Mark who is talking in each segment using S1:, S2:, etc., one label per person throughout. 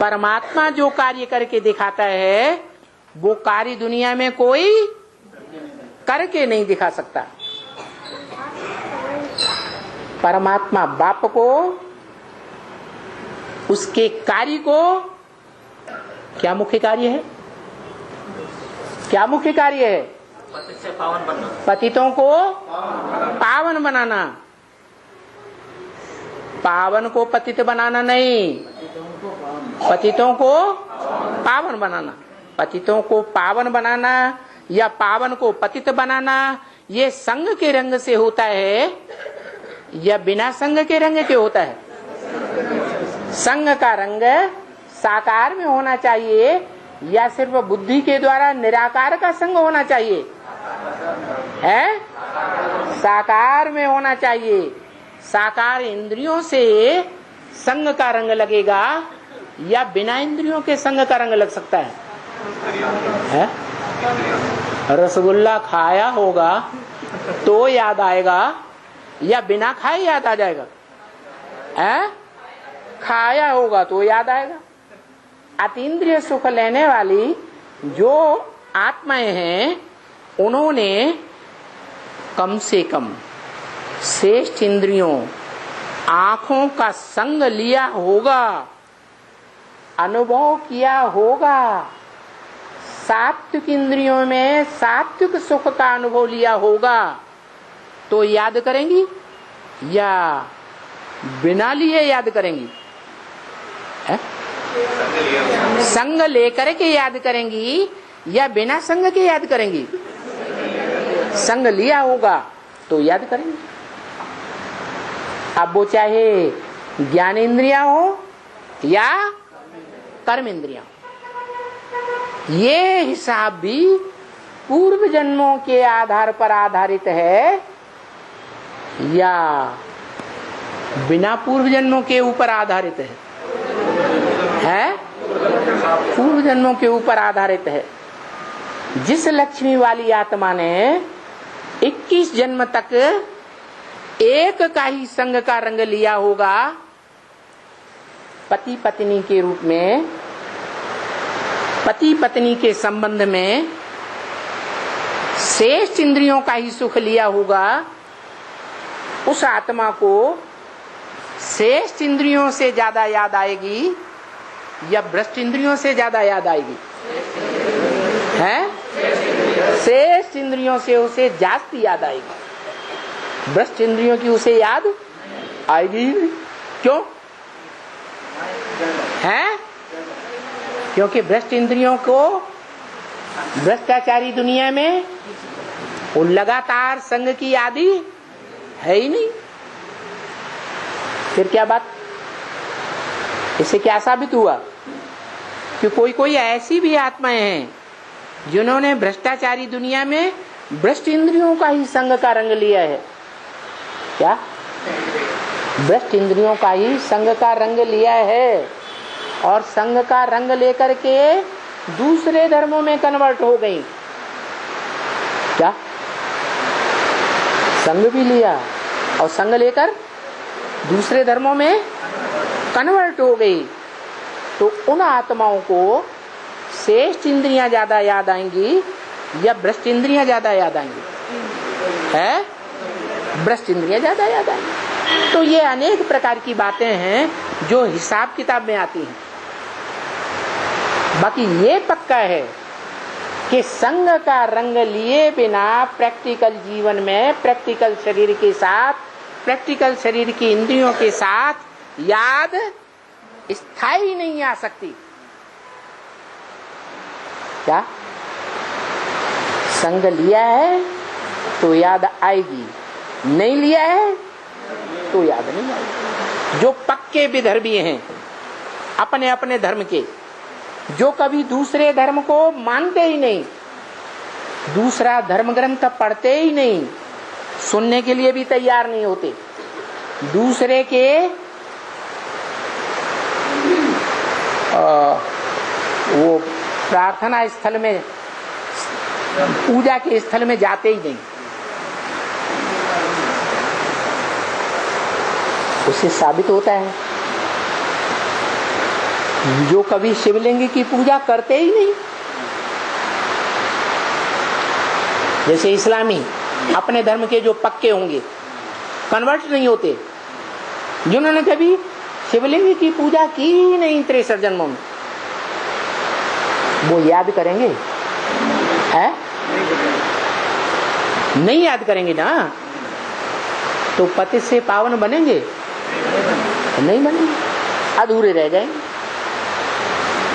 S1: परमात्मा जो कार्य करके दिखाता है वो कार्य दुनिया में कोई करके नहीं दिखा सकता। परमात्मा बाप को, उसके कार्य को, क्या मुख्य कार्य है? क्या मुख्य कार्य है?
S2: पतित से पावन बनना,
S1: पतितों को पावन बनाना। पावन को पतित बनाना नहीं, पतितों को पावन बनाना। पतितों को पावन बनाना या पावन को पतित बनाना ये संग के रंग से होता है या बिना संग के रंग के होता है? संग का रंग साकार में होना चाहिए या सिर्फ बुद्धि के द्वारा निराकार का संग होना चाहिए? है साकार में होना चाहिए। साकार इंद्रियों से संग का रंग लगेगा या बिना इंद्रियों के संग का रंग लग सकता है? रसगुल्ला खाया होगा तो याद आएगा या बिना खाए याद आ जाएगा? है खाया होगा तो याद आएगा। अतीन्द्रिय सुख लेने वाली जो आत्माएं हैं उन्होंने कम से कम श्रेष्ठ इंद्रियों आंखों का संग लिया होगा, अनुभव किया होगा। सात्विक इंद्रियों में सात्विक सुख का अनुभव लिया होगा तो याद करेंगी या बिना लिए याद करेंगी? है? संग लेकर के याद करेंगी या बिना संग के याद करेंगी? संग लिया होगा तो याद करेंगे। अब वो चाहे ज्ञान इंद्रियां हो या कर्म इंद्रियां, ये हिसाब भी पूर्व जन्मों के आधार पर आधारित है या बिना पूर्व जन्मों के ऊपर आधारित है? पूर्व जन्मों के ऊपर आधारित है। जिस लक्ष्मी वाली आत्मा ने 21 जन्म तक एक का ही संग का रंग लिया होगा, पति पत्नी के रूप में, पति पत्नी के संबंध में श्रेष्ठ इंद्रियों का ही सुख लिया होगा, उस आत्मा को श्रेष्ठ इंद्रियों से ज्यादा याद आएगी या भ्रष्ट इंद्रियों से ज्यादा याद आएगी? है श्रेष्ठ इंद्रियों से उसे जास्ती याद आएगी, भ्रष्ट इंद्रियों की उसे याद आएगी ही नहीं। क्यों? है क्योंकि भ्रष्ट इंद्रियों को भ्रष्टाचारी दुनिया में वो लगातार संग की आदि है ही नहीं। फिर क्या बात? इससे क्या साबित हुआ कि कोई कोई ऐसी भी आत्माएं हैं जिन्होंने भ्रष्टाचारी दुनिया में भ्रष्ट इंद्रियों का ही संग का रंग लिया है। क्या? भ्रष्ट इंद्रियों का ही संग का रंग लिया है और संग का रंग लेकर के दूसरे धर्मों में कन्वर्ट हो गई। क्या? संग भी लिया और संग लेकर दूसरे धर्मों में कन्वर्ट हो गई। तो उन आत्माओं को श्रेष्ठ इंद्रियां ज्यादा याद आएंगी या भ्रष्ट इंद्रियां ज्यादा याद आएंगी? है भ्रष्ट इंद्रियां ज्यादा याद आएंगी। तो ये अनेक प्रकार की बातें हैं जो हिसाब किताब में आती हैं। बाकी ये पक्का है कि संग का रंग लिए बिना प्रैक्टिकल जीवन में प्रैक्टिकल शरीर के साथ, प्रैक्टिकल शरीर की इंद्रियों के साथ याद स्थायी नहीं आ सकती। क्या? संग लिया है तो याद आएगी, नहीं लिया है तो याद नहीं आएगी। जो पक्के विधर्मी हैं अपने अपने धर्म के, जो कभी दूसरे धर्म को मानते ही नहीं, दूसरा धर्म ग्रंथ पढ़ते ही नहीं, सुनने के लिए भी तैयार नहीं होते, दूसरे के वो प्रार्थना स्थल में, पूजा के स्थल में जाते ही नहीं, उससे साबित होता है जो कभी शिवलिंग की पूजा करते ही नहीं, जैसे इस्लामी अपने धर्म के जो पक्के होंगे, कन्वर्ट नहीं होते, जिन्होंने कभी शिवलिंग की पूजा की ही नहीं 63 जन्मों में, वो याद करेंगे? है? नहीं याद करेंगे ना, तो पतित से पावन बनेंगे? नहीं बनेंगे, अधूरे रह जाएंगे।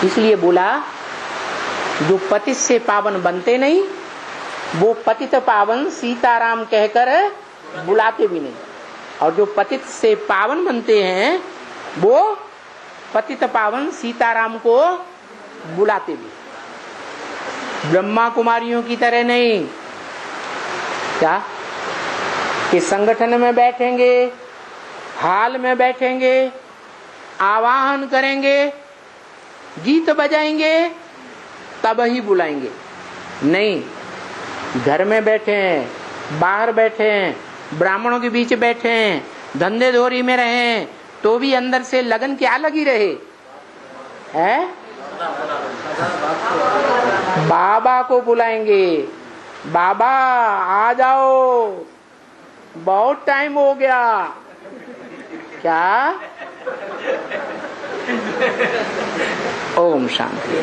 S1: इसलिए बोला जो पतित से पावन बनते नहीं, वो पतित पावन सीताराम कहकर बुलाते भी नहीं, और जो पतित से पावन बनते हैं वो पतित पावन सीताराम को बुलाते भी। ब्रह्मा कुमारियों की तरह नहीं, क्या कि संगठन में बैठेंगे, हाल में बैठेंगे, आवाहन करेंगे, गीत बजाएंगे, तब ही बुलाएंगे। नहीं, घर में बैठे हैं, बाहर बैठे हैं, ब्राह्मणों के बीच बैठे हैं, धंधे धोरी में रहे, तो भी अंदर से लगन क्या लगी रहे है? बाबा को बुलाएंगे, बाबा आ जाओ, बहुत टाइम हो गया। क्या? ओम शांति।